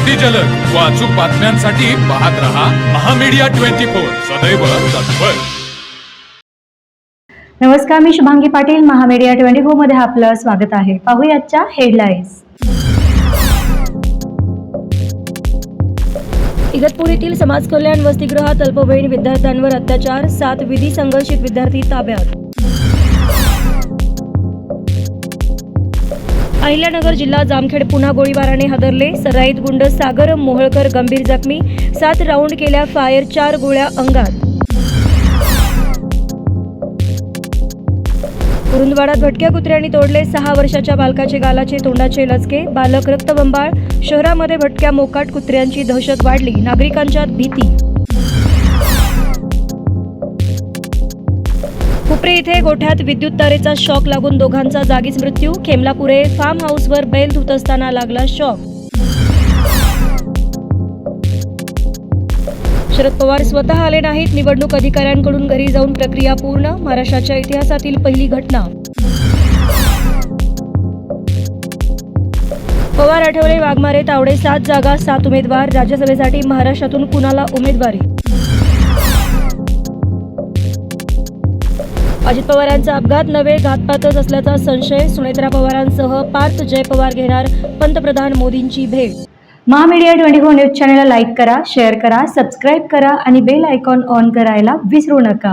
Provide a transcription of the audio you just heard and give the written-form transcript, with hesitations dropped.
अगदी जलद व अचूक बातम्यांसाठी पाहत रहा महामीडिया 24 सदैव तत्पर। नमस्कार, मी शुभांगी पाटील, महामीडिया 24 मध्ये आपलं स्वागत आहे। पाहूयाच्या हेडलाईन्स। इगतपुरीतील समाज कल्याण वसतिगृहात अल्पवयीन विद्यार्थ्यांवर अत्याचार, 7 विधी संघर्षित विद्यार्थी ताब्यात। अहिल्यानगर जिल्हा जामखेड पुन्हा गोळीबाराने हादरले, सराईत गुंड सागर मोहळकर गंभीर जखमी, 7 राऊंड केल्या फायर, 4 गोळ्या अंगात। कुरुंदवाडात भटक्या कुत्र्यांनी तोडले 6 वर्षाच्या बालकाचे गालाचे तोंडाचे लचके, बालक रक्तबंबाळ, शहरामध्ये भटक्या मोकाट कुत्र्यांची दहशत वाढली, नागरिकांच्यात भीती। हुपरी इथे गोठ्यात विद्युत तारेचा शॉक लागून दोघांचा जागीच मृत्यू, खेमलापुरे फार्म हाऊसवर बैल धुत असताना लागला शॉक। शरद पवार स्वतः आले नाहीत, निवडणूक अधिकाऱ्यांकडून घरी जाऊन प्रक्रिया पूर्ण, महाराष्ट्राच्या इतिहासातील पहिली घटना। पवार, आठवले, वाघमारे, तावडे 7 जागा 7 उमेदवार, राज्यसभेसाठी महाराष्ट्रातून कुणाला उमेदवारी? अजित पवारांचा अपघात नव्हे घातपातच असल्याचा संशय, सुनेत्रा पवारांसह पार्थ जय पवार घेणार पंतप्रधान मोदींची भेट। महामीडिया 24 न्यूज चॅनलला लाईक करा, शेअर करा, सबस्क्राईब करा आणि बेल आयकॉन ऑन करायला विसरू नका।